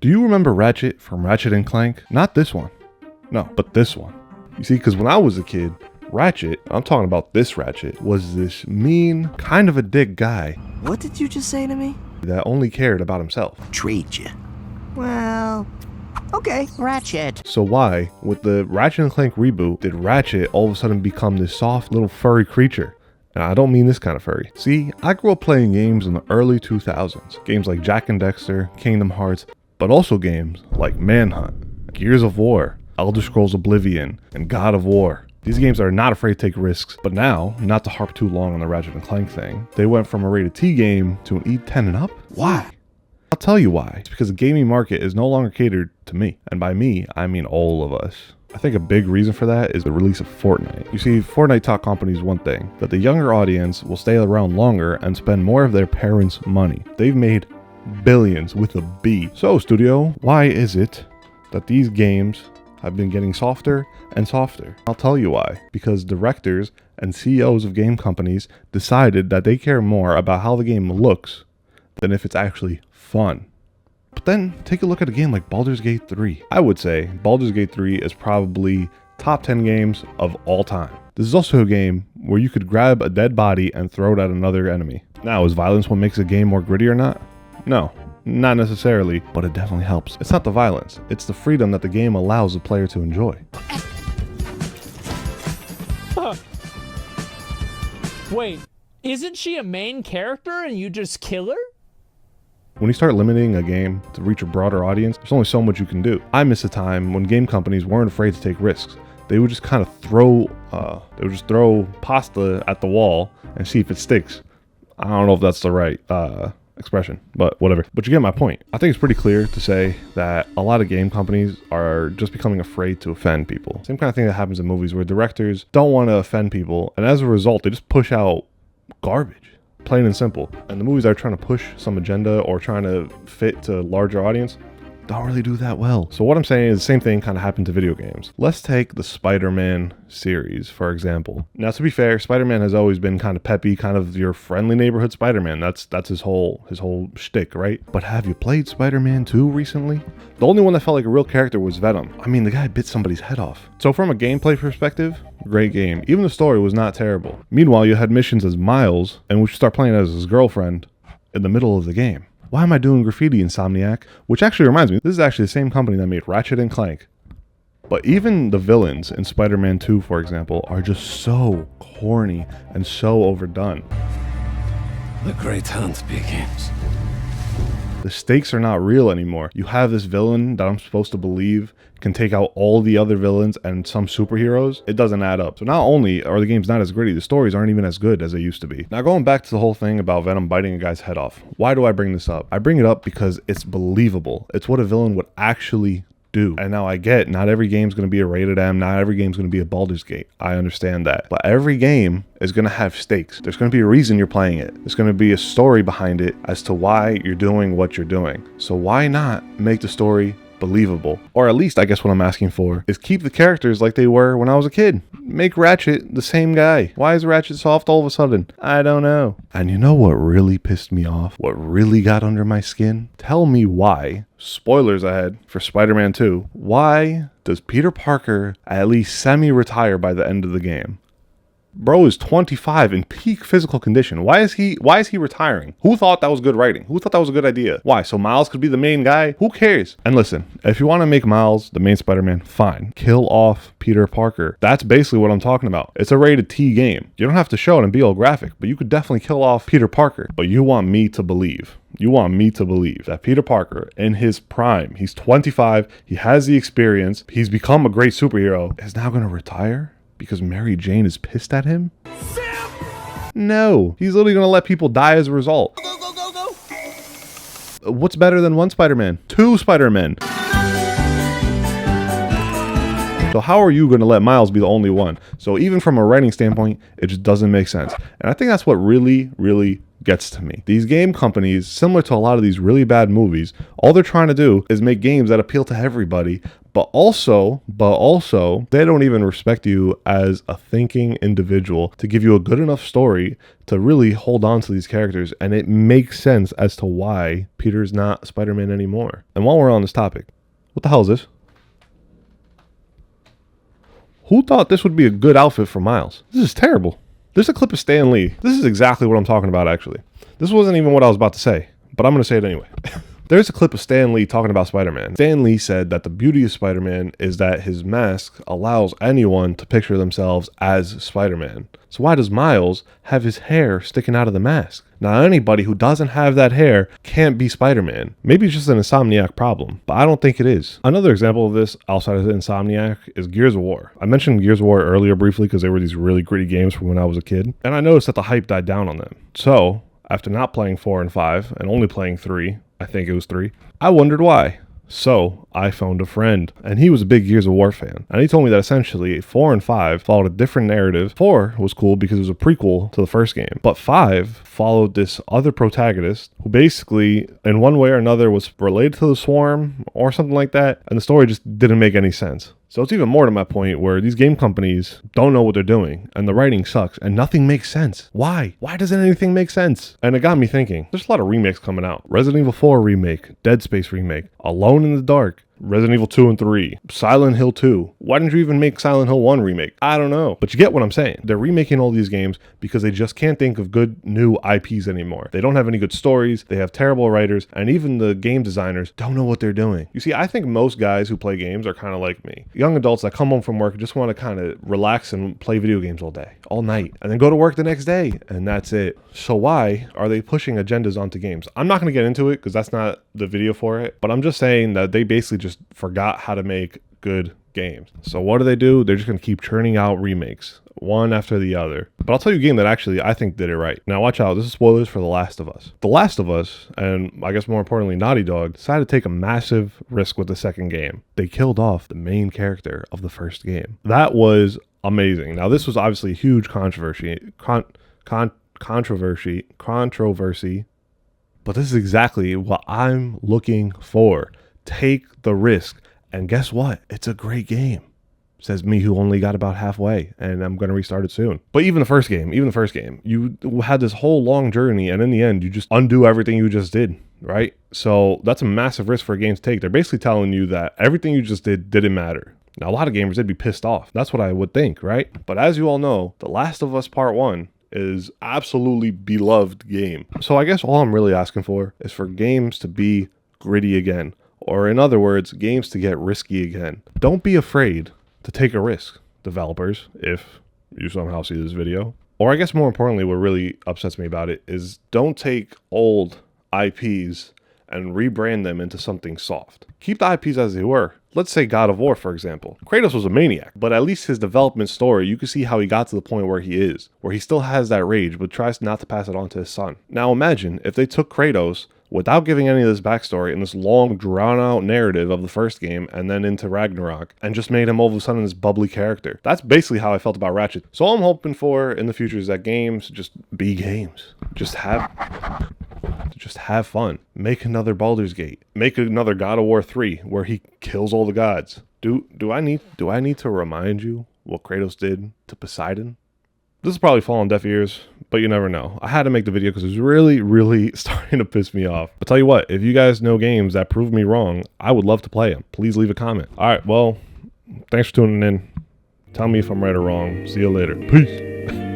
Do you remember Ratchet from Ratchet and Clank? Not this one. No, but this one. You see, because when I was a kid, Ratchet, I'm talking about this Ratchet, was this mean, kind of a dick guy. What did you just say to me? That only cared about himself. Trade you. Well, okay. Ratchet. So why, with the Ratchet and Clank reboot, did Ratchet all of a sudden become this soft little furry creature? And I don't mean this kind of furry. See, I grew up playing games in the early 2000s. Games like Jak and Daxter, Kingdom Hearts, but also games like Manhunt, Gears of War, Elder Scrolls Oblivion, and God of War. These games are not afraid to take risks, but now, not to harp too long on the Ratchet and Clank thing, they went from a rated T game to an E10 and up? Why? I'll tell you why. It's because the gaming market is no longer catered to me. And by me, I mean all of us. I think a big reason for that is the release of Fortnite. You see, Fortnite taught companies one thing, that the younger audience will stay around longer and spend more of their parents' money. They've made billions with a B. So, studio, why is it that these games have been getting softer and softer? I'll tell you why. Because directors and CEOs of game companies decided that they care more about how the game looks than if it's actually fun. But then take a look at a game like Baldur's Gate 3. I would say Baldur's Gate 3 is probably top 10 games of all time. This is also a game where you could grab a dead body and throw it at another enemy. Now, is violence what makes a game more gritty or not? No, not necessarily, but it definitely helps. It's not the violence, it's the freedom that the game allows the player to enjoy. Wait, isn't she a main character and you just kill her? When you start limiting a game to reach a broader audience, there's only so much you can do. I miss a time when game companies weren't afraid to take risks. They would just kind of throw pasta at the wall and see if it sticks. I don't know if that's the right expression, but whatever. But you get my point. I think it's pretty clear to say that a lot of game companies are just becoming afraid to offend people. Same kind of thing that happens in movies where directors don't want to offend people, and as a result, they just push out garbage. Plain and simple. And the movies that are trying to push some agenda or trying to fit to a larger audience don't really do that well. So what I'm saying is the same thing kind of happened to video games. Let's take the Spider-Man series, for example. Now, to be fair, Spider-Man has always been kind of peppy, kind of your friendly neighborhood Spider-Man. That's his whole shtick, right? But have you played Spider-Man 2 recently? The only one that felt like a real character was Venom. I mean, the guy bit somebody's head off. So from a gameplay perspective, great game. Even the story was not terrible. Meanwhile, you had missions as Miles, and we should start playing as his girlfriend in the middle of the game. Why am I doing graffiti, Insomniac? Which actually reminds me, this is actually the same company that made Ratchet and Clank. But even the villains in Spider-Man 2, for example, are just so corny and so overdone. The great hunt begins. The stakes are not real anymore. You have this villain that I'm supposed to believe can take out all the other villains and some superheroes. It doesn't add up. So not only are the games not as gritty, the stories aren't even as good as they used to be. Now, going back to the whole thing about Venom biting a guy's head off, why do I bring this up? I bring it up because it's believable. It's what a villain would actually do. And now I get not every game's going to be a rated M, not every game's going to be a Baldur's Gate. I understand that. But every game is going to have stakes. There's going to be a reason you're playing it. There's going to be a story behind it as to why you're doing what you're doing. So why not make the story believable? Or at least, I guess what I'm asking for is keep the characters like they were when I was a kid. Make Ratchet the same guy. Why is Ratchet soft all of a sudden? I don't know. And you know what really pissed me off? What really got under my skin? Tell me why, spoilers ahead for Spider-Man 2, why does Peter Parker at least semi-retire by the end of the game? Bro is 25 in peak physical condition. Why is he retiring? Who thought that was good writing? Who thought that was a good idea? Why? So Miles could be the main guy? Who cares? And listen, if you want to make Miles the main Spider-Man, fine. Kill off Peter Parker. That's basically what I'm talking about. It's a rated T game. You don't have to show it and be all graphic, but you could definitely kill off Peter Parker. But you want me to believe that Peter Parker, in his prime, he's 25, he has the experience, he's become a great superhero, is now going to retire? Because Mary Jane is pissed at him? Sam! No, he's literally gonna let people die as a result. Go. What's better than one Spider-Man? Two Spider-Men. So how are you going to let Miles be the only one? So even from a writing standpoint, it just doesn't make sense. And I think that's what really, really gets to me. These game companies, similar to a lot of these really bad movies, all they're trying to do is make games that appeal to everybody, but also, they don't even respect you as a thinking individual to give you a good enough story to really hold on to these characters. And it makes sense as to why Peter's not Spider-Man anymore. And while we're on this topic, what the hell is this? Who thought this would be a good outfit for Miles? This is terrible. There's a clip of Stan Lee. This is exactly what I'm talking about, actually. This wasn't even what I was about to say, but I'm going to say it anyway. There's a clip of Stan Lee talking about Spider-Man. Stan Lee said that the beauty of Spider-Man is that his mask allows anyone to picture themselves as Spider-Man. So why does Miles have his hair sticking out of the mask? Now, anybody who doesn't have that hair can't be Spider-Man. Maybe it's just an Insomniac problem, but I don't think it is. Another example of this outside of Insomniac is Gears of War. I mentioned Gears of War earlier briefly because they were these really gritty games from when I was a kid, and I noticed that the hype died down on them. So, after not playing 4 and 5 and only playing 3, I think it was 3, I wondered why. So I phoned a friend, and he was a big Gears of War fan, and he told me that essentially 4 and 5 followed a different narrative. 4 was cool because it was a prequel to the first game, but 5 followed this other protagonist who basically, in one way or another, was related to the Swarm or something like that, and the story just didn't make any sense. So it's even more to my point where these game companies don't know what they're doing, and the writing sucks, and nothing makes sense. Why? Why doesn't anything make sense? And it got me thinking, there's a lot of remakes coming out. Resident Evil 4 remake, Dead Space remake, Alone in the Dark, Resident Evil 2 and 3, Silent Hill 2. Why didn't you even make Silent Hill 1 remake? I don't know. But you get what I'm saying. They're remaking all these games because they just can't think of good new IPs anymore. They don't have any good stories, they have terrible writers, and even the game designers don't know what they're doing. You see, I think most guys who play games are kind of like me. Young adults that come home from work just want to kind of relax and play video games all day, all night, and then go to work the next day, and that's it. So why are they pushing agendas onto games? I'm not going to get into it because that's not the video for it, but I'm just saying that they basically just forgot how to make good games. So what do? They're just going to keep churning out remakes, one after the other. But I'll tell you a game that actually I think did it right. Now watch out, this is spoilers for The Last of Us. The Last of Us, and I guess more importantly Naughty Dog, decided to take a massive risk with the second game. They killed off the main character of the first game. That was amazing. Now this was obviously a huge controversy, but this is exactly what I'm looking for. Take the risk. And guess what? It's a great game. Says me who only got about halfway, and I'm going to restart it soon. But even the first game, you had this whole long journey, and in the end, you just undo everything you just did, right? So that's a massive risk for a game to take. They're basically telling you that everything you just did didn't matter. Now, a lot of gamers, they'd be pissed off. That's what I would think, right? But as you all know, The Last of Us Part 1 is absolutely beloved game. So I guess all I'm really asking for is for games to be gritty again. Or in other words, games to get risky again. Don't be afraid to take a risk, developers, if you somehow see this video. Or I guess more importantly, what really upsets me about it is don't take old IPs and rebrand them into something soft. Keep the IPs as they were. Let's say God of War, for example. Kratos was a maniac, but at least his development story, you can see how he got to the point where he is, where he still has that rage, but tries not to pass it on to his son. Now imagine if they took Kratos without giving any of this backstory and this long drawn out narrative of the first game and then into Ragnarok and just made him all of a sudden this bubbly character. That's basically how I felt about Ratchet. So all I'm hoping for in the future is that games just be games. Just have fun. Make another Baldur's Gate. Make another God of War 3 where he kills all the gods. Do I need to remind you what Kratos did to Poseidon? This is probably falling deaf ears, but you never know. I had to make the video because it was really, really starting to piss me off. But tell you what, if you guys know games that prove me wrong, I would love to play them. Please leave a comment. All right, well, thanks for tuning in. Tell me if I'm right or wrong. See you later. Peace.